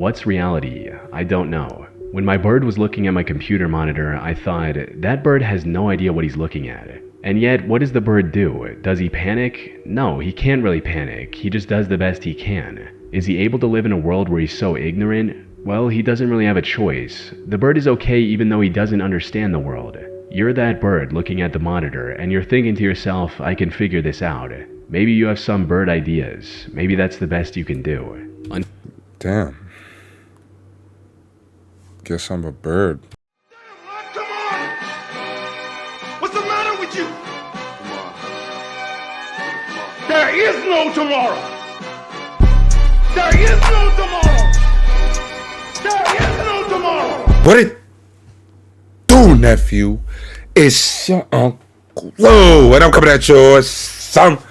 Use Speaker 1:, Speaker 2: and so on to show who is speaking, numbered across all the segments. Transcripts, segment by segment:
Speaker 1: What's reality? I don't know. When my bird was looking at my computer monitor, I thought, that bird has no idea what he's looking at. And yet, what does the bird do? Does he panic? No, he can't really panic. He just does the best he can. Is he able to live in a world where he's so ignorant? Well, he doesn't really have a choice. The bird is okay even though he doesn't understand the world. You're that bird looking at the monitor, and you're thinking to yourself, I can figure this out. Maybe you have some bird ideas. Maybe that's the best you can do.
Speaker 2: Damn. Guess I'm a bird.
Speaker 3: Come on! What's the matter with you? There is no tomorrow! There is no tomorrow! There is no tomorrow!
Speaker 2: What it do, nephew? It's your Uncle Lu, and I'm coming at you with something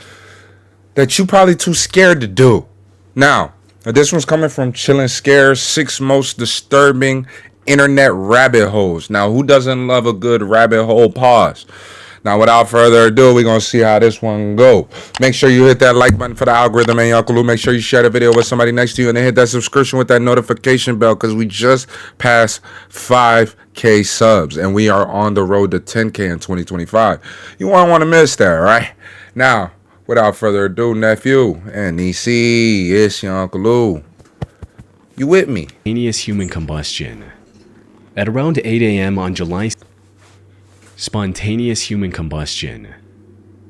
Speaker 2: that you probably too scared to do. Now, this one's coming from Chillin' Scares, 6 most disturbing internet rabbit holes. Now, who doesn't love a good rabbit hole pause? Now, without further ado, we're going to see how this one go. Make sure you hit that like button for the algorithm, and your Uncle Lu. Make sure you share the video with somebody next to you, and then hit that subscription with that notification bell, because we just passed 5K subs, and we are on the road to 10K in 2025. You won't want to miss that, right? Now, without further ado, nephew and niece, it's your Uncle Lu. You with me?
Speaker 1: Spontaneous human combustion. At around 8 a.m. on July... Spontaneous human combustion.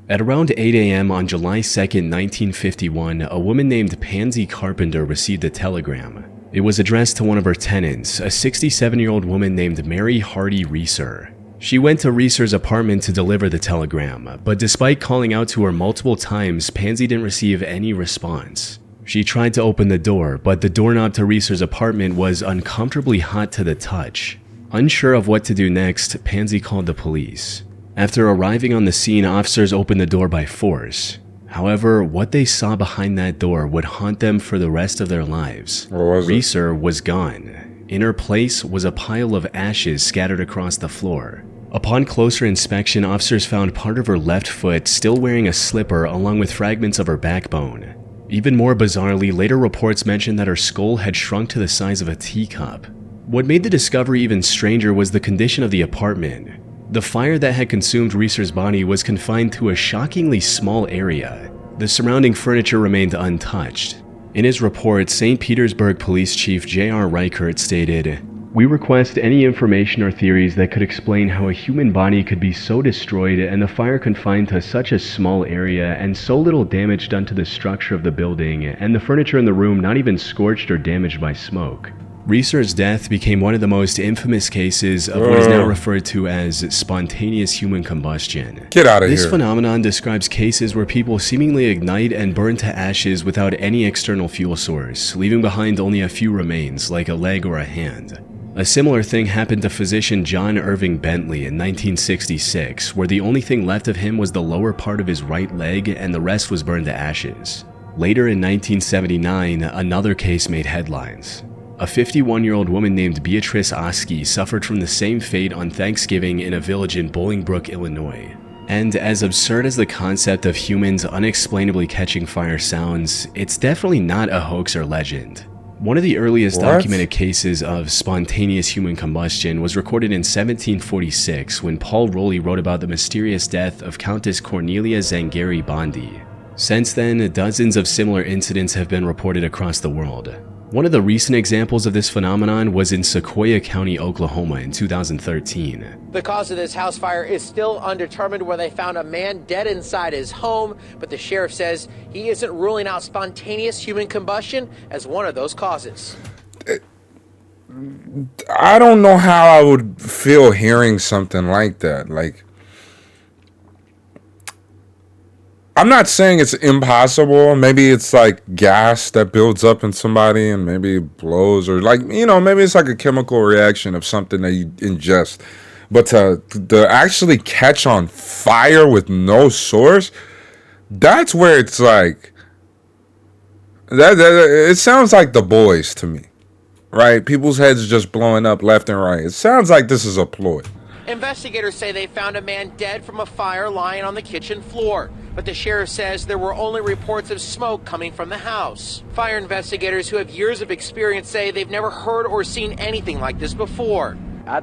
Speaker 1: At around 8 a.m. on July 2nd, 1951, a woman named Pansy Carpenter received a telegram. It was addressed to one of her tenants, a 67-year-old woman named Mary Hardy Reeser. She went to Reeser's apartment to deliver the telegram, but despite calling out to her multiple times, Pansy didn't receive any response. She tried to open the door, but the doorknob to Reeser's apartment was uncomfortably hot to the touch. Unsure of what to do next, Pansy called the police. After arriving on the scene, officers opened the door by force. However, what they saw behind that door would haunt them for the rest of their lives. Reeser was gone. In her place was a pile of ashes scattered across the floor. Upon closer inspection, officers found part of her left foot still wearing a slipper along with fragments of her backbone. Even more bizarrely, later reports mentioned that her skull had shrunk to the size of a teacup. What made the discovery even stranger was the condition of the apartment. The fire that had consumed Reeser's body was confined to a shockingly small area. The surrounding furniture remained untouched. In his report, St. Petersburg Police Chief J.R. Reichert stated, "We request any information or theories that could explain how a human body could be so destroyed and the fire confined to such a small area and so little damage done to the structure of the building and the furniture in the room not even scorched or damaged by smoke." Reeser's death became one of the most infamous cases of what is now referred to as spontaneous human combustion.
Speaker 2: Get out of here.
Speaker 1: This phenomenon describes cases where people seemingly ignite and burn to ashes without any external fuel source, leaving behind only a few remains, like a leg or a hand. A similar thing happened to physician John Irving Bentley in 1966, where the only thing left of him was the lower part of his right leg and the rest was burned to ashes. Later in 1979, another case made headlines. A 51-year-old woman named Beatrice Oski suffered from the same fate on Thanksgiving in a village in Bolingbrook, Illinois. And as absurd as the concept of humans unexplainably catching fire sounds, it's definitely not a hoax or legend. One of the earliest documented cases of spontaneous human combustion was recorded in 1746 when Paul Rowley wrote about the mysterious death of Countess Cornelia Zangari Bondi. Since then, dozens of similar incidents have been reported across the world. One of the recent examples of this phenomenon was in Sequoia County, Oklahoma in 2013.
Speaker 4: The cause of this house fire is still undetermined, where they found a man dead inside his home, but the sheriff says he isn't ruling out spontaneous human combustion as one of those causes.
Speaker 2: I don't know how I would feel hearing something like that. Like, I'm not saying it's impossible. Maybe it's like gas that builds up in somebody and maybe it blows, or like, you know, maybe it's like a chemical reaction of something that you ingest. But to actually catch on fire with no source, that's where it's like, it sounds like The Boys to me, right? People's heads just blowing up left and right. It sounds like this is a ploy.
Speaker 4: Investigators say they found a man dead from a fire lying on the kitchen floor, but the sheriff says there were only reports of smoke coming from the house. Fire investigators who have years of experience say they've never heard or seen anything like this before.
Speaker 5: I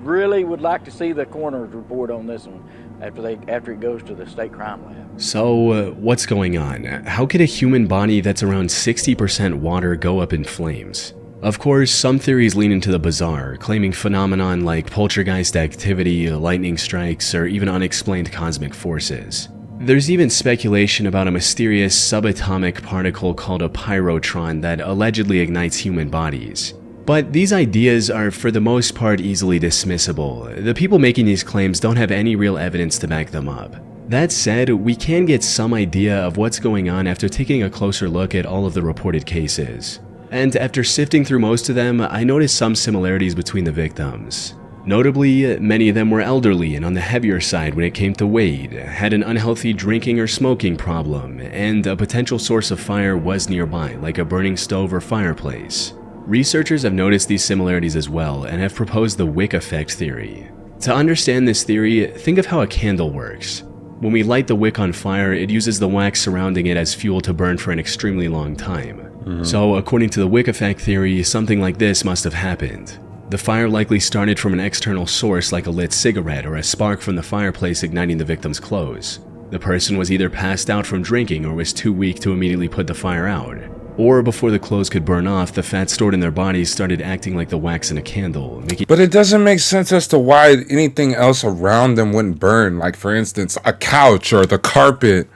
Speaker 5: really would like to see the coroner's report on this one after it goes to the state crime lab.
Speaker 1: So, what's going on? How could a human body that's around 60% water go up in flames? Of course, some theories lean into the bizarre, claiming phenomenon like poltergeist activity, lightning strikes, or even unexplained cosmic forces. There's even speculation about a mysterious subatomic particle called a pyrotron that allegedly ignites human bodies. But these ideas are for the most part easily dismissible. The people making these claims don't have any real evidence to back them up. That said, we can get some idea of what's going on after taking a closer look at all of the reported cases. And after sifting through most of them, I noticed some similarities between the victims. Notably, many of them were elderly and on the heavier side when it came to weight, had an unhealthy drinking or smoking problem, and a potential source of fire was nearby, like a burning stove or fireplace. Researchers have noticed these similarities as well and have proposed the wick effect theory. To understand this theory, think of how a candle works. When we light the wick on fire, it uses the wax surrounding it as fuel to burn for an extremely long time. So, according to the wick effect theory, something like this must have happened. The fire likely started from an external source like a lit cigarette or a spark from the fireplace igniting the victim's clothes. The person was either passed out from drinking or was too weak to immediately put the fire out. Or before the clothes could burn off, the fat stored in their bodies started acting like the wax in a candle, making—
Speaker 2: But it doesn't make sense as to why anything else around them wouldn't burn. Like, for instance, a couch or the carpet.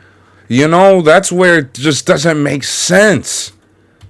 Speaker 2: You know, that's where it just doesn't make sense.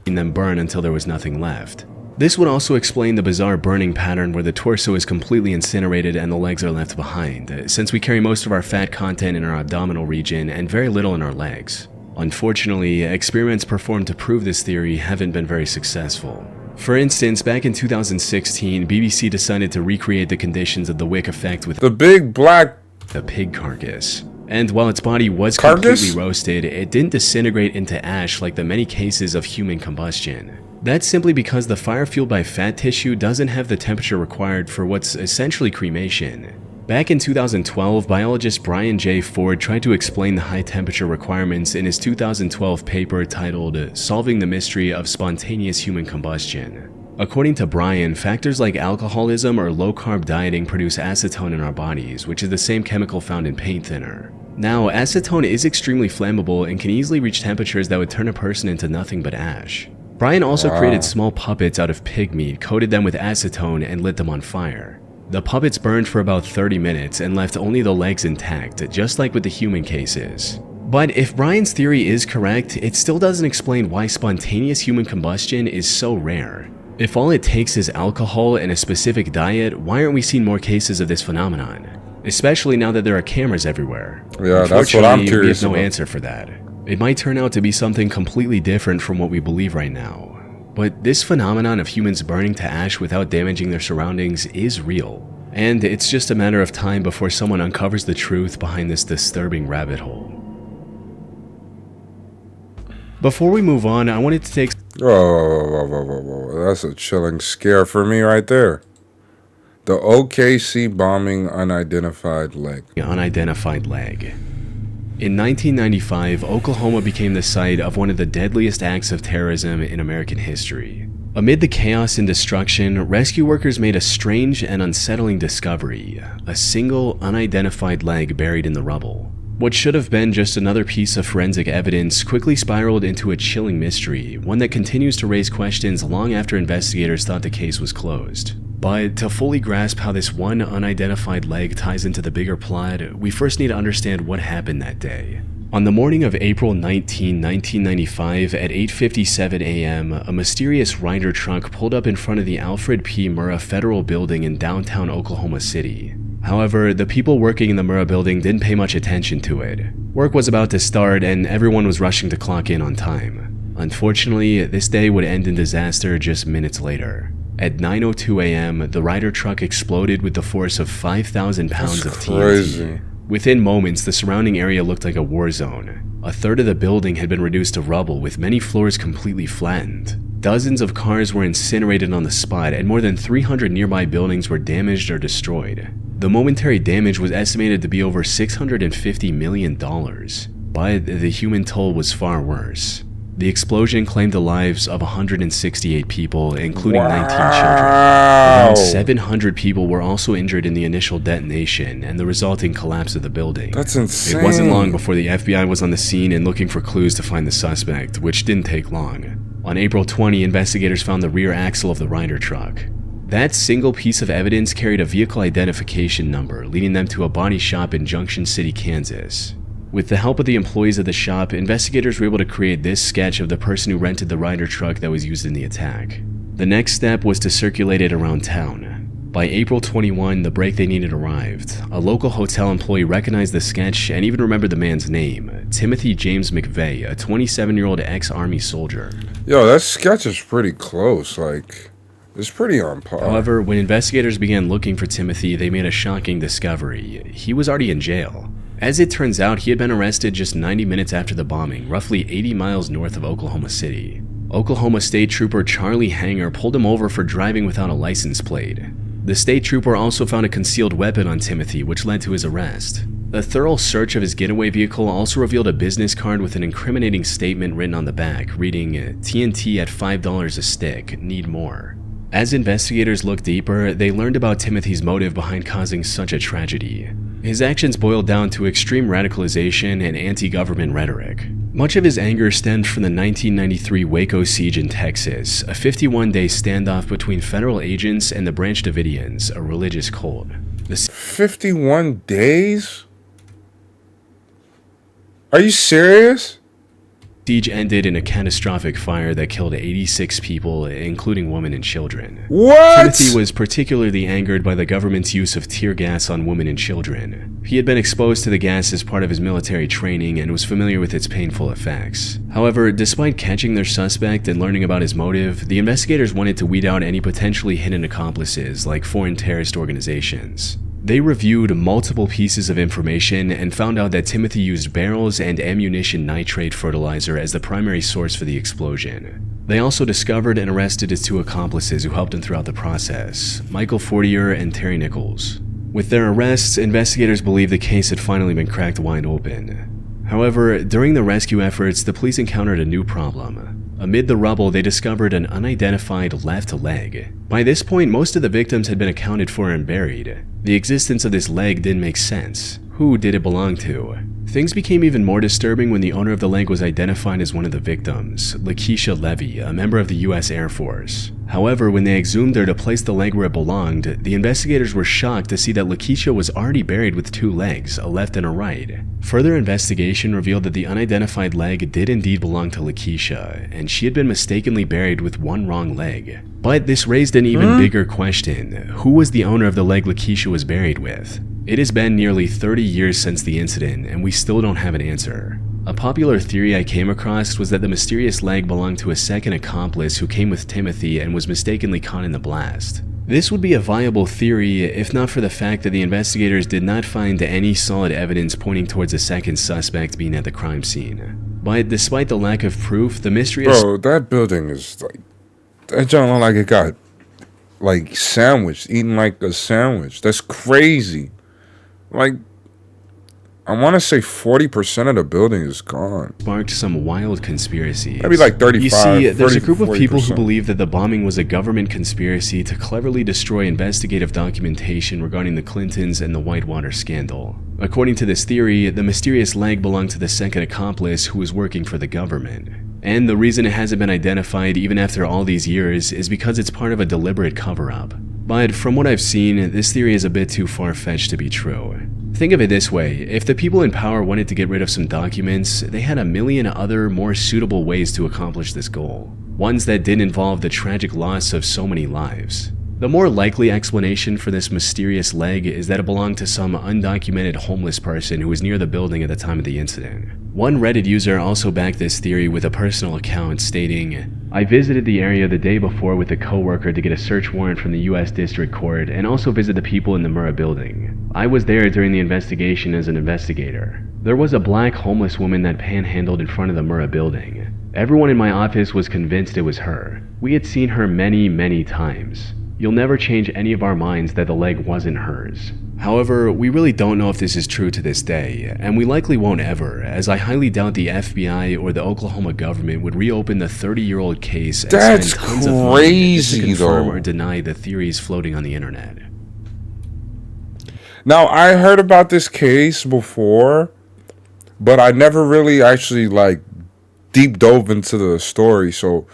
Speaker 1: them burn until there was nothing left. This would also explain the bizarre burning pattern where the torso is completely incinerated and the legs are left behind, since we carry most of our fat content in our abdominal region and very little in our legs. Unfortunately, experiments performed to prove this theory haven't been very successful. For instance, back in 2016, BBC decided to recreate the conditions of the wick effect with
Speaker 2: the big black
Speaker 1: a pig carcass. And while its body was completely roasted, it didn't disintegrate into ash like the many cases of human combustion. That's simply because the fire fueled by fat tissue doesn't have the temperature required for what's essentially cremation. Back in 2012, biologist Brian J. Ford tried to explain the high temperature requirements in his 2012 paper titled Solving the Mystery of Spontaneous Human Combustion. According to Brian, factors like alcoholism or low-carb dieting produce acetone in our bodies, which is the same chemical found in paint thinner. Now, acetone is extremely flammable and can easily reach temperatures that would turn a person into nothing but ash. Brian also created small puppets out of pig meat, coated them with acetone, and lit them on fire. The puppets burned for about 30 minutes and left only the legs intact, just like with the human cases. But if Brian's theory is correct, it still doesn't explain why spontaneous human combustion is so rare. If all it takes is alcohol and a specific diet, why aren't we seeing more cases of this phenomenon? Especially now that there are cameras everywhere.
Speaker 2: Yeah, that's what I'm curious
Speaker 1: we have no
Speaker 2: about.
Speaker 1: answer for that. It might turn out to be something completely different from what we believe right now. But this phenomenon of humans burning to ash without damaging their surroundings is real. And it's just a matter of time before someone uncovers the truth behind this disturbing rabbit hole. Before we move on, I wanted to take—
Speaker 2: Oh, that's a chilling scare for me right there. The OKC bombing unidentified leg.
Speaker 1: Unidentified leg. In 1995, Oklahoma became the site of one of the deadliest acts of terrorism in American history. Amid the chaos and destruction, rescue workers made a strange and unsettling discovery: a single unidentified leg buried in the rubble. What should have been just another piece of forensic evidence quickly spiraled into a chilling mystery, one that continues to raise questions long after investigators thought the case was closed. But to fully grasp how this one unidentified leg ties into the bigger plot, we first need to understand what happened that day. On the morning of April 19, 1995, at 8:57 a.m., a mysterious Ryder truck pulled up in front of the Alfred P. Murrah Federal Building in downtown Oklahoma City. However, the people working in the Murrah building didn't pay much attention to it. Work was about to start and everyone was rushing to clock in on time. Unfortunately, this day would end in disaster just minutes later. At 9:02 a.m., the Ryder truck exploded with the force of 5,000 pounds of TNT. Within moments, the surrounding area looked like a war zone. A third of the building had been reduced to rubble, with many floors completely flattened. Dozens of cars were incinerated on the spot, and more than 300 nearby buildings were damaged or destroyed. The momentary damage was estimated to be over $650 million. but the human toll was far worse. The explosion claimed the lives of 168 people, including 19 children. Around 700 people were also injured in the initial detonation and the resulting collapse of the building.
Speaker 2: That's insane.
Speaker 1: It wasn't long before the FBI was on the scene and looking for clues to find the suspect, which didn't take long. On April 20, investigators found the rear axle of the Ryder truck. That single piece of evidence carried a vehicle identification number, leading them to a body shop in Junction City, Kansas. With the help of the employees of the shop, investigators were able to create this sketch of the person who rented the Ryder truck that was used in the attack. The next step was to circulate it around town. By April 21, the break they needed arrived. A local hotel employee recognized the sketch and even remembered the man's name, Timothy James McVeigh, a 27-year-old ex-Army soldier.
Speaker 2: Yo, that sketch is pretty close, like, it's pretty on par.
Speaker 1: However, when investigators began looking for Timothy, they made a shocking discovery. He was already in jail. As it turns out, he had been arrested just 90 minutes after the bombing, roughly 80 miles north of Oklahoma City. Oklahoma State Trooper Charlie Hanger pulled him over for driving without a license plate. The state trooper also found a concealed weapon on Timothy, which led to his arrest. A thorough search of his getaway vehicle also revealed a business card with an incriminating statement written on the back, reading, "TNT at $5 a stick, need more." As investigators looked deeper, they learned about Timothy's motive behind causing such a tragedy. His actions boiled down to extreme radicalization and anti-government rhetoric. Much of his anger stemmed from the 1993 Waco siege in Texas, a 51-day standoff between federal agents and the Branch Davidians, a religious cult. The
Speaker 2: 51 days? Are you serious?
Speaker 1: siege ended in a catastrophic fire that killed 86 people, including women and children.
Speaker 2: What?
Speaker 1: Timothy was particularly angered by the government's use of tear gas on women and children. He had been exposed to the gas as part of his military training and was familiar with its painful effects. However, despite catching their suspect and learning about his motive, the investigators wanted to weed out any potentially hidden accomplices, like foreign terrorist organizations. They reviewed multiple pieces of information and found out that Timothy used barrels and ammunition nitrate fertilizer as the primary source for the explosion. They also discovered and arrested his two accomplices who helped him throughout the process, Michael Fortier and Terry Nichols. With their arrests, investigators believed the case had finally been cracked wide open. However, during the rescue efforts, the police encountered a new problem. Amid the rubble, they discovered an unidentified left leg. By this point, most of the victims had been accounted for and buried. The existence of this leg didn't make sense. Who did it belong to? Things became even more disturbing when the owner of the leg was identified as one of the victims, Lakeisha Levy, a member of the U.S. Air Force. However, when they exhumed her to place the leg where it belonged, the investigators were shocked to see that Lakeisha was already buried with two legs, a left and a right. Further investigation revealed that the unidentified leg did indeed belong to Lakeisha, and she had been mistakenly buried with one wrong leg. But this raised an even bigger question. Who was the owner of the leg Lakeisha was buried with? It has been nearly 30 years since the incident, and we still don't have an answer. A popular theory I came across was that the mysterious leg belonged to a second accomplice who came with Timothy and was mistakenly caught in the blast. This would be a viable theory if not for the fact that the investigators did not find any solid evidence pointing towards a second suspect being at the crime scene. But despite the lack of proof, the mystery is—
Speaker 2: Bro, that building is like, that don't look like it got like sandwiched, eaten like a sandwich. That's crazy. Like, I want to say 40% of the building is gone.
Speaker 1: sparked some wild conspiracies.
Speaker 2: Maybe like 35,
Speaker 1: You see, there's a group of
Speaker 2: 40%.
Speaker 1: people who believe that the bombing was a government conspiracy to cleverly destroy investigative documentation regarding the Clintons and the Whitewater scandal. According to this theory, the mysterious leg belonged to the second accomplice who was working for the government. And the reason it hasn't been identified even after all these years is because it's part of a deliberate cover-up. But from what I've seen, this theory is a bit too far-fetched to be true. Think of it this way, if the people in power wanted to get rid of some documents, they had a million other, more suitable ways to accomplish this goal. Ones that didn't involve the tragic loss of so many lives. The more likely explanation for this mysterious leg is that it belonged to some undocumented homeless person who was near the building at the time of the incident. One Reddit user also backed this theory with a personal account stating, "I visited the area the day before with a coworker to get a search warrant from the U.S. District Court and also visit the people in the Murrah building. I was there during the investigation as an investigator. There was a black homeless woman that panhandled in front of the Murrah building. Everyone in my office was convinced it was her. We had seen her many, many times. You'll never change any of our minds that the leg wasn't hers. However, we really don't know if this is true to this day, and we likely won't ever, as I highly doubt the FBI or the Oklahoma government would reopen the 30-year-old case and
Speaker 2: That's
Speaker 1: spend tons of money just to
Speaker 2: crazy,
Speaker 1: confirm
Speaker 2: though.
Speaker 1: or deny the theories floating on the internet.
Speaker 2: Now, I heard about this case before, but I never really actually like deep dove into the story. So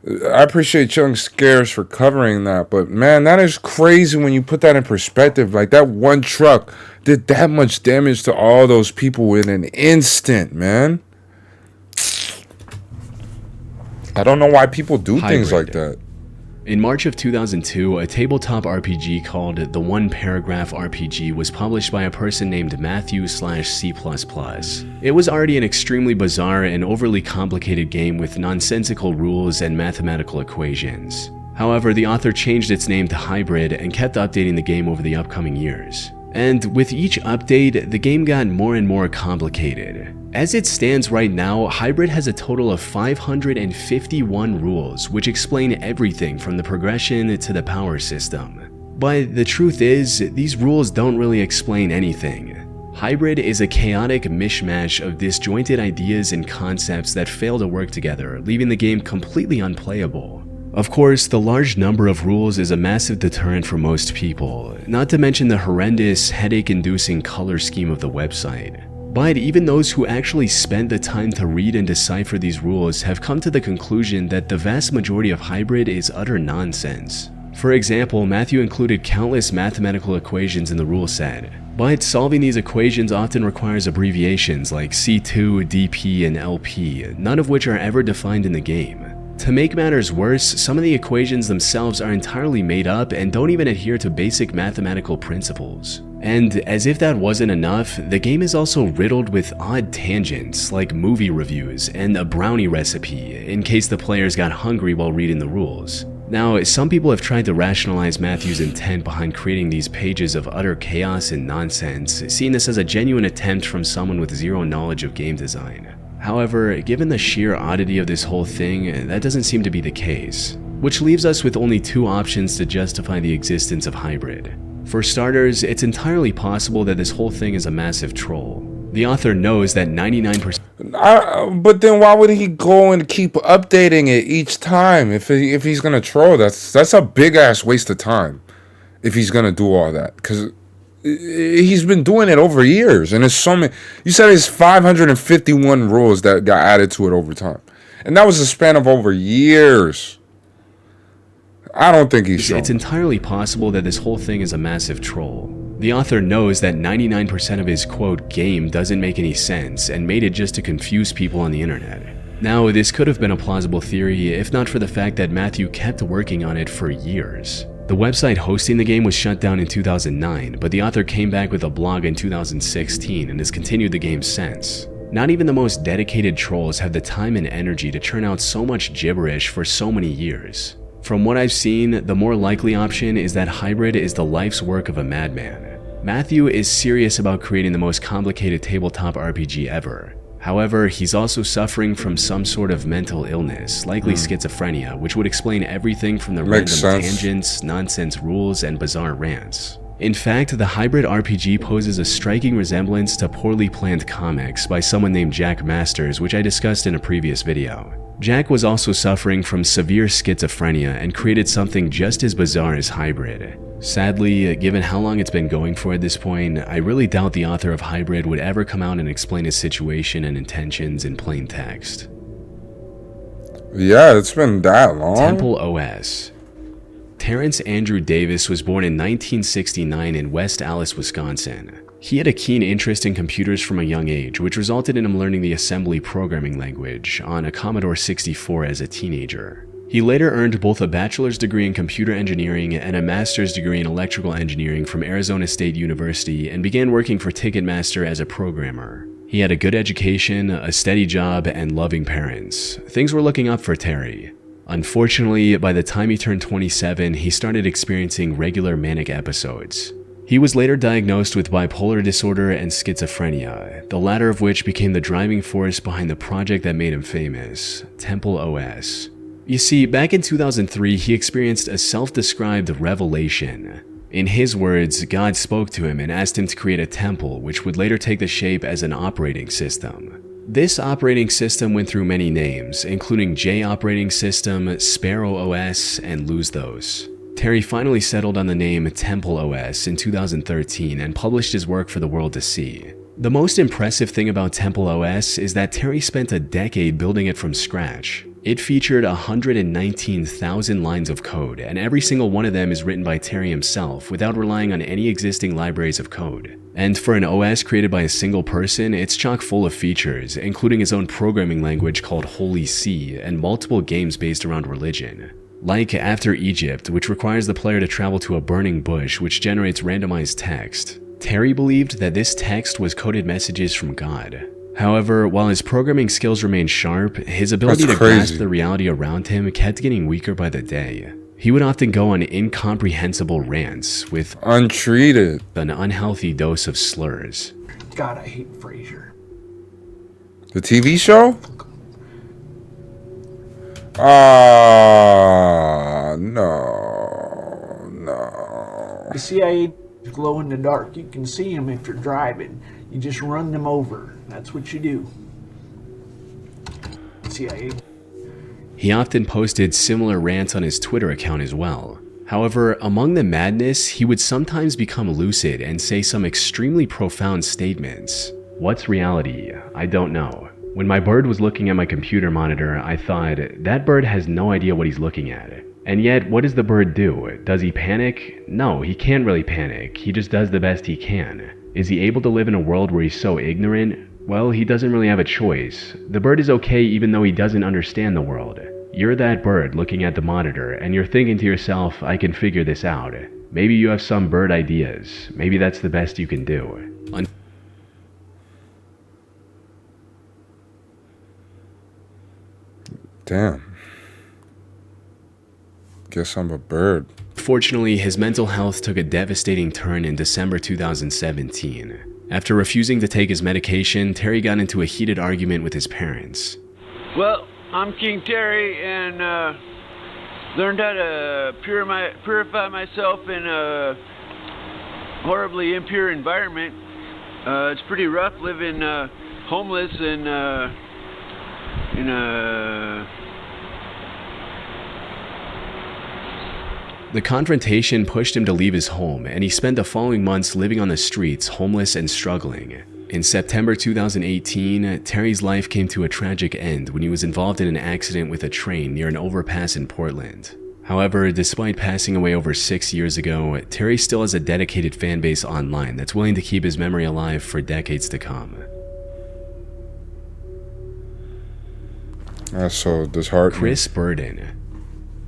Speaker 2: I appreciate Young Scares for covering that. But man, that is crazy when you put that in perspective. Like, that one truck did that much damage to all those people in an instant, man. I don't know why people do things like that.
Speaker 1: In March of 2002, a tabletop RPG called The One Paragraph RPG was published by a person named Matthew/C++. It was already an extremely bizarre and overly complicated game with nonsensical rules and mathematical equations. However, the author changed its name to Hybrid and kept updating the game over the upcoming years. And with each update, the game got more and more complicated. As it stands right now, Hybrid has a total of 551 rules, which explain everything from the progression to the power system. But the truth is, these rules don't really explain anything. Hybrid is a chaotic mishmash of disjointed ideas and concepts that fail to work together, leaving the game completely unplayable. Of course, the large number of rules is a massive deterrent for most people, not to mention the horrendous, headache-inducing color scheme of the website. But even those who actually spent the time to read and decipher these rules have come to the conclusion that the vast majority of Hybrid is utter nonsense. For example, Matthew included countless mathematical equations in the rule set, but solving these equations often requires abbreviations like C2, DP, and LP, none of which are ever defined in the game. To make matters worse, some of the equations themselves are entirely made up and don't even adhere to basic mathematical principles. And as if that wasn't enough, the game is also riddled with odd tangents like movie reviews and a brownie recipe in case the players got hungry while reading the rules. Now, some people have tried to rationalize Matthew's intent behind creating these pages of utter chaos and nonsense, seeing this as a genuine attempt from someone with zero knowledge of game design. However, given the sheer oddity of this whole thing, that doesn't seem to be the case, which leaves us with only two options to justify the existence of Hybrid. For starters, it's entirely possible that this whole thing is a massive troll. The author knows that 99%.
Speaker 2: But then why would he go and keep updating it each time if he's gonna troll? That's a big ass waste of time if he's gonna do all that, because he's been doing it over years, and it's so many. You said it's 551 rules that got added to it over time, and that was a span of over years. I don't think he's.
Speaker 1: It's entirely possible that this whole thing is a massive troll. The author knows that 99% of his quote game doesn't make any sense and made it just to confuse people on the internet. Now, this could have been a plausible theory if not for the fact that Matthew kept working on it for years. The website hosting the game was shut down in 2009, but the author came back with a blog in 2016 and has continued the game since. Not even the most dedicated trolls have the time and energy to churn out so much gibberish for so many years. From what I've seen, the more likely option is that Hybrid is the life's work of a madman. Matthew is serious about creating the most complicated tabletop RPG ever. However, he's also suffering from some sort of mental illness, likely schizophrenia, which would explain everything from the random tangents, nonsense rules, and bizarre rants. In fact, the Hybrid RPG poses a striking resemblance to poorly planned comics by someone named Jack Masters, which I discussed in a previous video. Jack was also suffering from severe schizophrenia and created something just as bizarre as Hybrid. Sadly, given how long it's been going for at this point, I really doubt the author of Hybrid would ever come out and explain his situation and intentions in plain text.
Speaker 2: Yeah, it's been that long.
Speaker 1: Temple OS. Terrence Andrew Davis was born in 1969 in West Allis, Wisconsin. He had a keen interest in computers from a young age, which resulted in him learning the assembly programming language on a Commodore 64 as a teenager. He later earned both a bachelor's degree in computer engineering and a master's degree in electrical engineering from Arizona State University and began working for Ticketmaster as a programmer. He had a good education, a steady job, and loving parents. Things were looking up for Terry. Unfortunately, by the time he turned 27, he started experiencing regular manic episodes. He was later diagnosed with bipolar disorder and schizophrenia, the latter of which became the driving force behind the project that made him famous, Temple OS. You see, back in 2003, he experienced a self-described revelation. In his words, God spoke to him and asked him to create a temple, which would later take the shape as an operating system. This operating system went through many names, including J Operating System, Sparrow OS, and Lose Those. Terry finally settled on the name Temple OS in 2013 and published his work for the world to see. The most impressive thing about Temple OS is that Terry spent a decade building it from scratch. It featured 119,000 lines of code, and every single one of them is written by Terry himself without relying on any existing libraries of code. And for an OS created by a single person, it's chock full of features, including his own programming language called Holy See and multiple games based around religion. Like After Egypt, which requires the player to travel to a burning bush which generates randomized text. Terry believed that this text was coded messages from God. However, while his programming skills remained sharp, his ability to grasp the reality around him kept getting weaker by the day. He would often go on incomprehensible rants with
Speaker 2: untreated
Speaker 1: an unhealthy dose of slurs.
Speaker 6: God, I hate Frasier.
Speaker 2: The TV show? No.
Speaker 6: The CIA glow in the dark. You can see them if you're driving. You just run them over. That's what you do. CIA.
Speaker 1: He often posted similar rants on his Twitter account as well. However, among the madness, he would sometimes become lucid and say some extremely profound statements. What's reality? I don't know. When my bird was looking at my computer monitor, I thought, that bird has no idea what he's looking at. And yet, what does the bird do? Does he panic? No, he can't really panic. He just does the best he can. Is he able to live in a world where he's so ignorant? Well, he doesn't really have a choice. The bird is okay even though he doesn't understand the world. You're that bird looking at the monitor, and you're thinking to yourself, I can figure this out. Maybe you have some bird ideas. Maybe that's the best you can do.
Speaker 2: Damn. Guess I'm a bird.
Speaker 1: Fortunately, his mental health took a devastating turn in December 2017. After refusing to take his medication, Terry got into a heated argument with his parents.
Speaker 7: Well, I'm King Terry, and learned how to purify myself in a horribly impure environment. It's pretty rough living homeless and in a...
Speaker 1: The confrontation pushed him to leave his home, and he spent the following months living on the streets, homeless and struggling. In September 2018, Terry's life came to a tragic end when he was involved in an accident with a train near an overpass in Portland. However, despite passing away over 6 years ago, Terry still has a dedicated fan base online that's willing to keep his memory alive for decades to come.
Speaker 2: That's so disheartening.
Speaker 1: Chris Burden.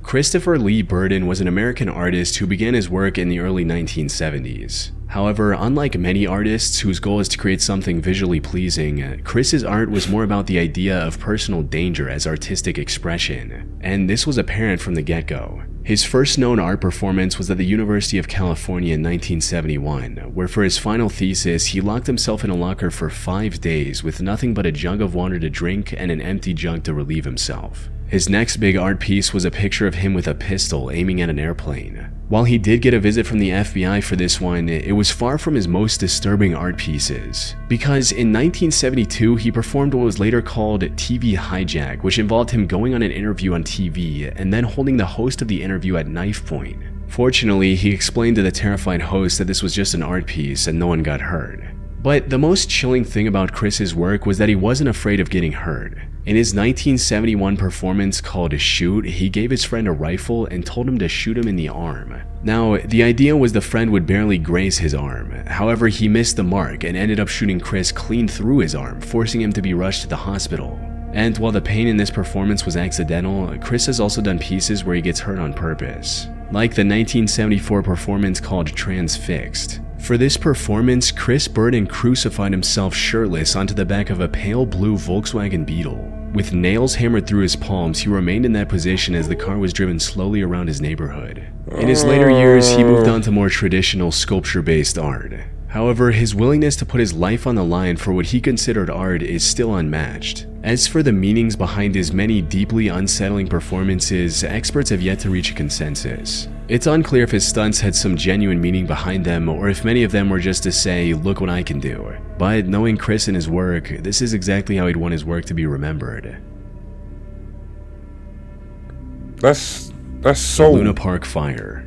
Speaker 1: Christopher Lee Burden was an American artist who began his work in the early 1970s. However, unlike many artists whose goal is to create something visually pleasing, Chris's art was more about the idea of personal danger as artistic expression, and this was apparent from the get-go. His first known art performance was at the University of California in 1971, where for his final thesis, he locked himself in a locker for 5 days with nothing but a jug of water to drink and an empty jug to relieve himself. His next big art piece was a picture of him with a pistol aiming at an airplane. While he did get a visit from the FBI for this one, it was far from his most disturbing art pieces. Because in 1972, he performed what was later called TV hijack, which involved him going on an interview on TV and then holding the host of the interview at knife point. Fortunately, he explained to the terrified host that this was just an art piece and no one got hurt. But the most chilling thing about Chris's work was that he wasn't afraid of getting hurt. In his 1971 performance called Shoot, he gave his friend a rifle and told him to shoot him in the arm. Now, the idea was the friend would barely graze his arm. However, he missed the mark and ended up shooting Chris clean through his arm, forcing him to be rushed to the hospital. And while the pain in this performance was accidental, Chris has also done pieces where he gets hurt on purpose, like the 1974 performance called Transfixed. For this performance, Chris Burden crucified himself shirtless onto the back of a pale blue Volkswagen Beetle. With nails hammered through his palms, he remained in that position as the car was driven slowly around his neighborhood. In his later years, he moved on to more traditional sculpture-based art. However, his willingness to put his life on the line for what he considered art is still unmatched. As for the meanings behind his many deeply unsettling performances, experts have yet to reach a consensus. It's unclear if his stunts had some genuine meaning behind them, or if many of them were just to say, "Look what I can do." But knowing Chris and his work, this is exactly how he'd want his work to be remembered.
Speaker 2: That's so...
Speaker 1: Luna Park Fire.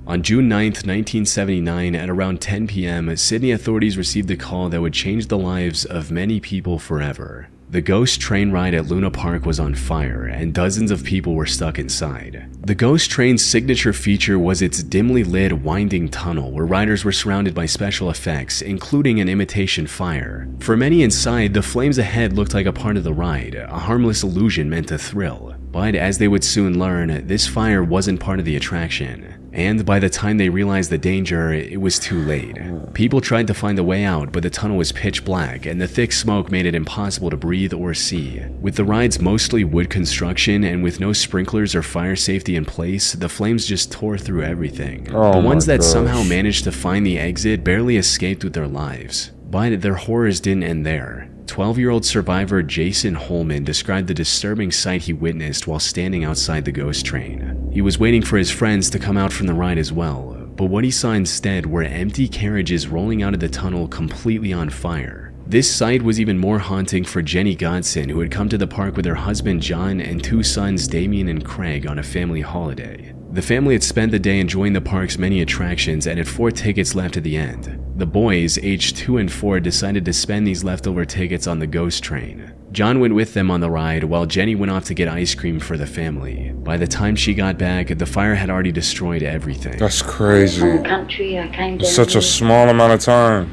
Speaker 1: On June 9th, 1979, at around 10 p.m., Sydney authorities received a call that would change the lives of many people forever. The ghost train ride at Luna Park was on fire, and dozens of people were stuck inside. The ghost train's signature feature was its dimly lit, winding tunnel where riders were surrounded by special effects, including an imitation fire. For many inside, the flames ahead looked like a part of the ride, a harmless illusion meant to thrill. But as they would soon learn, this fire wasn't part of the attraction. And by the time they realized the danger, it was too late. People tried to find a way out, but the tunnel was pitch black, and the thick smoke made it impossible to breathe or see. With the ride's mostly wood construction, and with no sprinklers or fire safety in place, the flames just tore through everything. The ones that somehow managed to find the exit barely escaped with their lives. But their horrors didn't end there. 12-year-old survivor Jason Holman described the disturbing sight he witnessed while standing outside the ghost train. He was waiting for his friends to come out from the ride as well, but what he saw instead were empty carriages rolling out of the tunnel completely on fire. This sight was even more haunting for Jenny Godson, who had come to the park with her husband John and two sons Damien and Craig on a family holiday. The family had spent the day enjoying the park's many attractions and had 4 tickets left at the end. The boys, aged 2 and 4, decided to spend these leftover tickets on the ghost train. John went with them on the ride, while Jenny went off to get ice cream for the family. By the time she got back, the fire had already destroyed everything.
Speaker 2: That's crazy.
Speaker 8: From the country, I came down
Speaker 2: Such a small amount of time.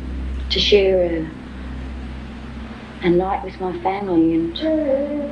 Speaker 8: to share a night with my family, and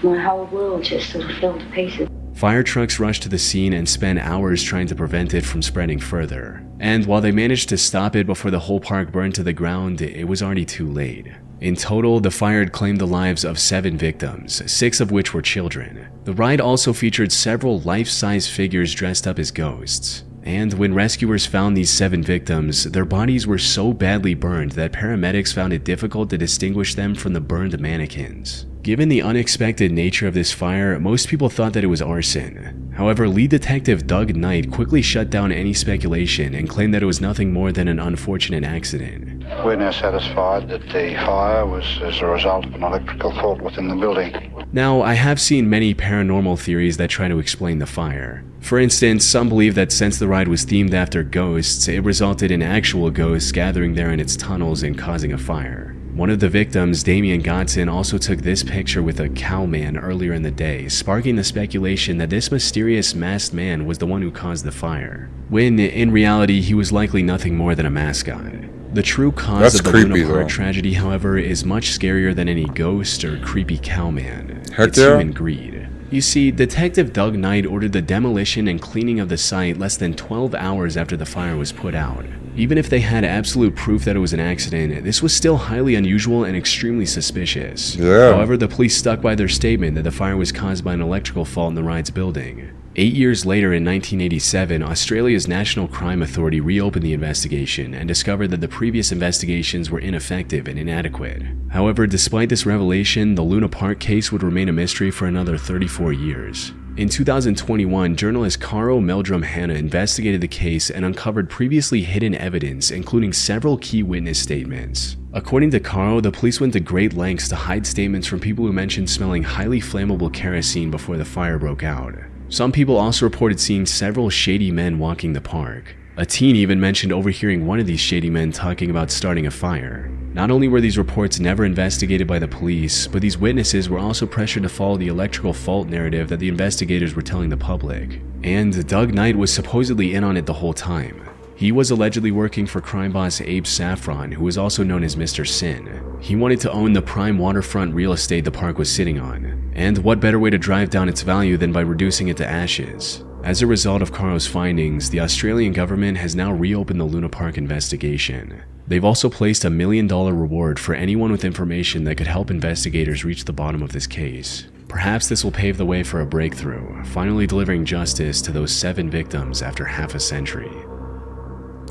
Speaker 8: my whole world just sort of fell to pieces.
Speaker 1: Fire trucks rushed to the scene and spent hours trying to prevent it from spreading further. And while they managed to stop it before the whole park burned to the ground, it was already too late. In total, the fire had claimed the lives of 7 victims, 6 of which were children. The ride also featured several life-size figures dressed up as ghosts. And when rescuers found these 7 victims, their bodies were so badly burned that paramedics found it difficult to distinguish them from the burned mannequins. Given the unexpected nature of this fire, most people thought that it was arson. However, lead detective Doug Knight quickly shut down any speculation and claimed that it was nothing more than an unfortunate accident.
Speaker 9: We're now satisfied that the fire was as a result of an electrical fault within the building.
Speaker 1: Now, I have seen many paranormal theories that try to explain the fire. For instance, some believe that since the ride was themed after ghosts, it resulted in actual ghosts gathering there in its tunnels and causing a fire. One of the victims, Damien Godson, also took this picture with a cowman earlier in the day, sparking the speculation that this mysterious masked man was the one who caused the fire, when in reality he was likely nothing more than a mascot. The true cause of the Luna Park tragedy, however, is much scarier than any ghost or creepy cowman. It's human greed. You see, Detective Doug Knight ordered the demolition and cleaning of the site less than 12 hours after the fire was put out. Even if they had absolute proof that it was an accident, this was still highly unusual and extremely suspicious. However, the police stuck by their statement that the fire was caused by an electrical fault in the ride's building. 8 years later, in 1987, Australia's National Crime Authority reopened the investigation and discovered that the previous investigations were ineffective and inadequate. However, despite this revelation, the Luna Park case would remain a mystery for another 34 years. In 2021, journalist Carl Meldrum Hanna investigated the case and uncovered previously hidden evidence, including several key witness statements. According to Carl, the police went to great lengths to hide statements from people who mentioned smelling highly flammable kerosene before the fire broke out. Some people also reported seeing several shady men walking the park. A teen even mentioned overhearing one of these shady men talking about starting a fire. Not only were these reports never investigated by the police, but these witnesses were also pressured to follow the electrical fault narrative that the investigators were telling the public. And Doug Knight was supposedly in on it the whole time. He was allegedly working for crime boss Abe Saffron, who was also known as Mr. Sin. He wanted to own the prime waterfront real estate the park was sitting on. And what better way to drive down its value than by reducing it to ashes? As a result of Carl's findings, the Australian government has now reopened the Luna Park investigation. They've also placed a $1 million reward for anyone with information that could help investigators reach the bottom of this case. Perhaps this will pave the way for a breakthrough, finally delivering justice to those 7 victims after half a century.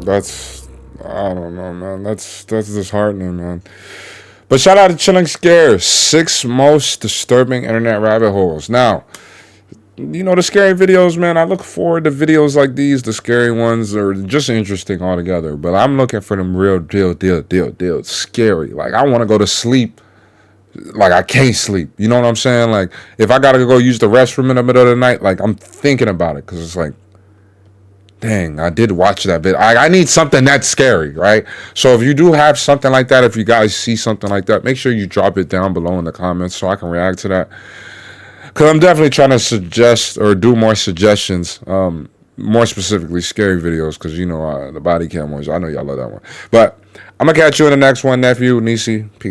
Speaker 2: That's I don't know, man. That's disheartening, man. But shout out to Chilling Scares, 6 most disturbing internet rabbit holes. Now, you know, the scary videos, man, I look forward to videos like these. The scary ones are just interesting altogether. But I'm looking for them real deal scary. Like, I want to go to sleep. Like, I can't sleep. You know what I'm saying? Like, if I got to go use the restroom in the middle of the night, like, I'm thinking about it. Because it's like, dang, I did watch that bit. I need something that's scary, right? So if you do have something like that, if you guys see something like that, make sure you drop it down below in the comments so I can react to that. Because I'm definitely trying to suggest or do more suggestions, more specifically scary videos, because, you know, the body cam ones, I know y'all love that one. But I'm going to catch you in the next one, nephew, Nisi. Peace.